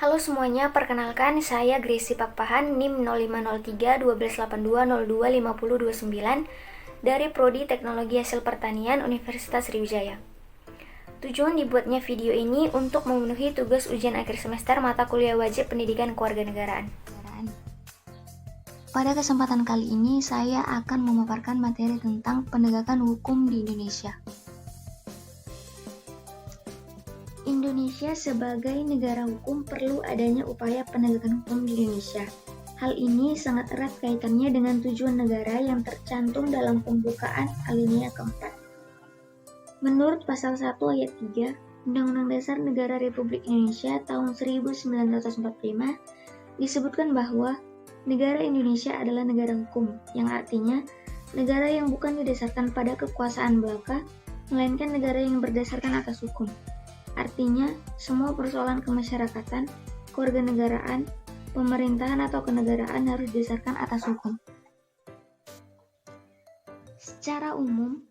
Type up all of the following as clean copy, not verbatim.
Halo semuanya, perkenalkan saya Gracie Pakpahan, NIM 0503 1282 02 5029 dari Prodi Teknologi Hasil Pertanian Universitas Sriwijaya. Tujuan dibuatnya video ini untuk memenuhi tugas ujian akhir semester mata kuliah wajib pendidikan kewarganegaraan. Pada kesempatan kali ini, saya akan memaparkan materi tentang penegakan hukum di Indonesia. Indonesia sebagai negara hukum perlu adanya upaya penegakan hukum di Indonesia. Hal ini sangat erat kaitannya dengan tujuan negara yang tercantum dalam pembukaan alinea keempat. Menurut pasal 1 ayat 3 Undang-Undang Dasar Negara Republik Indonesia tahun 1945 disebutkan bahwa negara Indonesia adalah negara hukum, yang artinya negara yang bukan didasarkan pada kekuasaan belaka, melainkan negara yang berdasarkan atas hukum. Artinya, semua persoalan kemasyarakatan, kewarganegaraan, pemerintahan atau kenegaraan harus didasarkan atas hukum. Secara umum,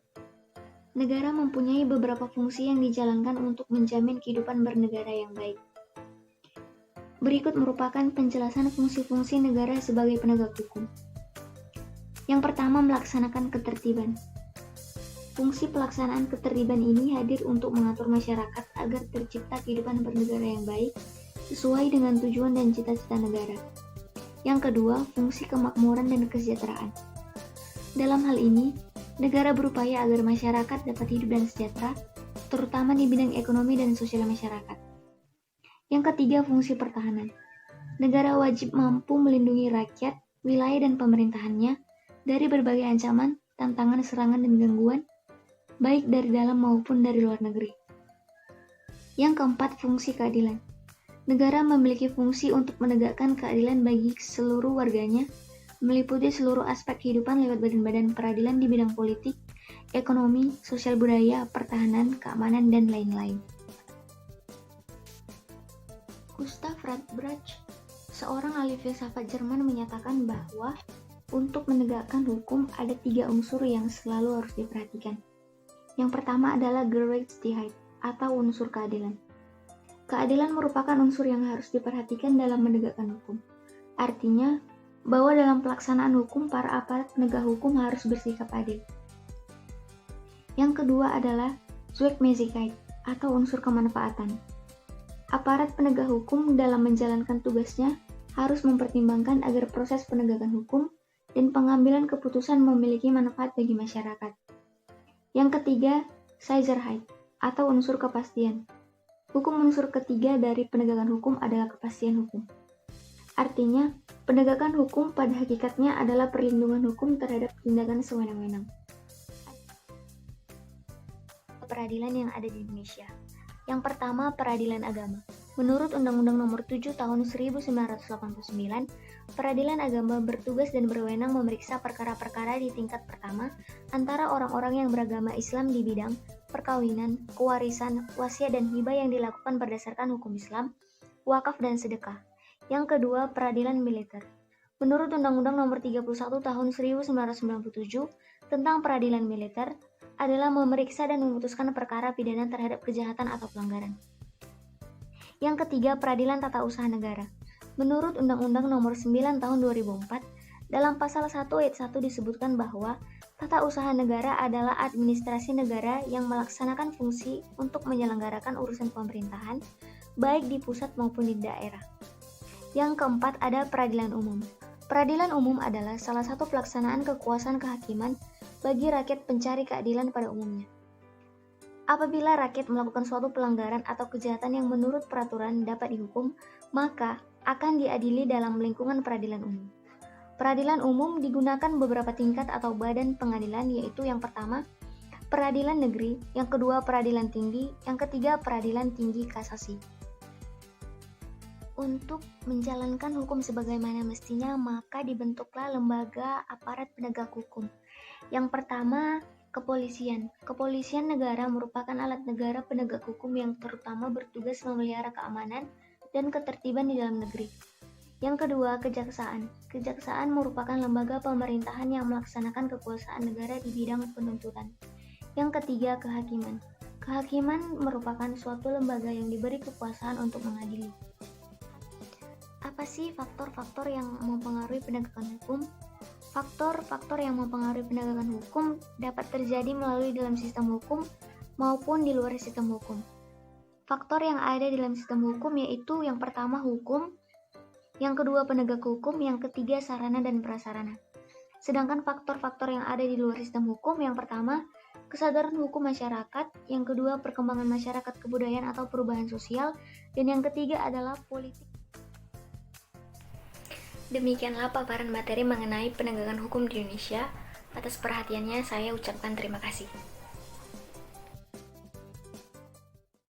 negara mempunyai beberapa fungsi yang dijalankan untuk menjamin kehidupan bernegara yang baik. Berikut merupakan penjelasan fungsi-fungsi negara sebagai penegak hukum. Yang pertama, melaksanakan ketertiban. Fungsi pelaksanaan ketertiban ini hadir untuk mengatur masyarakat agar tercipta kehidupan bernegara yang baik sesuai dengan tujuan dan cita-cita negara. Yang kedua, fungsi kemakmuran dan kesejahteraan. Dalam hal ini, negara berupaya agar masyarakat dapat hidup dan sejahtera, terutama di bidang ekonomi dan sosial masyarakat. Yang ketiga, fungsi pertahanan. Negara wajib mampu melindungi rakyat, wilayah dan pemerintahannya dari berbagai ancaman, tantangan, serangan, dan gangguan, baik dari dalam maupun dari luar negeri. Yang keempat, fungsi keadilan. Negara memiliki fungsi untuk menegakkan keadilan bagi seluruh warganya, meliputi seluruh aspek kehidupan lewat badan-badan peradilan di bidang politik, ekonomi, sosial budaya, pertahanan, keamanan, dan lain-lain. Gustav Radbruch, seorang ahli filsafat Jerman, menyatakan bahwa untuk menegakkan hukum ada 3 unsur yang selalu harus diperhatikan. Yang pertama adalah Gerechtigkeit atau unsur keadilan. Keadilan merupakan unsur yang harus diperhatikan dalam menegakkan hukum. Artinya, bahwa dalam pelaksanaan hukum, para aparat penegak hukum harus bersikap adil. Yang kedua adalah Zweckmäßigkeit atau unsur kemanfaatan. Aparat penegak hukum dalam menjalankan tugasnya harus mempertimbangkan agar proses penegakan hukum dan pengambilan keputusan memiliki manfaat bagi masyarakat. Yang ketiga, Sicherheit atau unsur kepastian. Hukum unsur ketiga dari penegakan hukum adalah kepastian hukum. Artinya, penegakan hukum pada hakikatnya adalah perlindungan hukum terhadap tindakan sewenang-wenang. Peradilan yang ada di Indonesia. Yang pertama, peradilan agama. Menurut Undang-Undang Nomor 7 Tahun 1989, peradilan agama bertugas dan berwenang memeriksa perkara-perkara di tingkat pertama antara orang-orang yang beragama Islam di bidang perkawinan, kewarisan, wasiat dan hibah yang dilakukan berdasarkan hukum Islam, wakaf dan sedekah. Yang kedua, peradilan militer. Menurut Undang-Undang Nomor 31 Tahun 1997 tentang peradilan militer adalah memeriksa dan memutuskan perkara pidana terhadap kejahatan atau pelanggaran. Yang ketiga, peradilan tata usaha negara. Menurut Undang-Undang Nomor 9 Tahun 2004, dalam pasal 1 ayat 1 disebutkan bahwa tata usaha negara adalah administrasi negara yang melaksanakan fungsi untuk menyelenggarakan urusan pemerintahan, baik di pusat maupun di daerah. Yang keempat, ada peradilan umum. Peradilan umum adalah salah satu pelaksanaan kekuasaan kehakiman bagi rakyat pencari keadilan pada umumnya. Apabila rakyat melakukan suatu pelanggaran atau kejahatan yang menurut peraturan dapat dihukum, maka akan diadili dalam lingkungan peradilan umum. Peradilan umum digunakan beberapa tingkat atau badan pengadilan, yaitu yang pertama, peradilan negeri, yang kedua, peradilan tinggi, yang ketiga, peradilan tinggi kasasi. Untuk menjalankan hukum sebagaimana mestinya, maka dibentuklah lembaga aparat penegak hukum. Yang pertama, kepolisian. Kepolisian negara merupakan alat negara penegak hukum yang terutama bertugas memelihara keamanan dan ketertiban di dalam negeri. Yang kedua, kejaksaan. Kejaksaan merupakan lembaga pemerintahan yang melaksanakan kekuasaan negara di bidang penuntutan. Yang ketiga, kehakiman. Kehakiman merupakan suatu lembaga yang diberi kekuasaan untuk mengadili. apa sih faktor-faktor yang mempengaruhi penegakan hukum? Faktor-faktor yang mempengaruhi penegakan hukum dapat terjadi melalui dalam sistem hukum maupun di luar sistem hukum. Faktor yang ada di dalam sistem hukum yaitu yang pertama hukum, yang kedua penegak hukum, yang ketiga sarana dan prasarana. Sedangkan faktor-faktor yang ada di luar sistem hukum, yang pertama kesadaran hukum masyarakat, yang kedua perkembangan masyarakat, kebudayaan atau perubahan sosial, dan yang ketiga adalah politik. Demikianlah paparan materi mengenai penegakan hukum di Indonesia. Atas perhatiannya saya ucapkan terima kasih.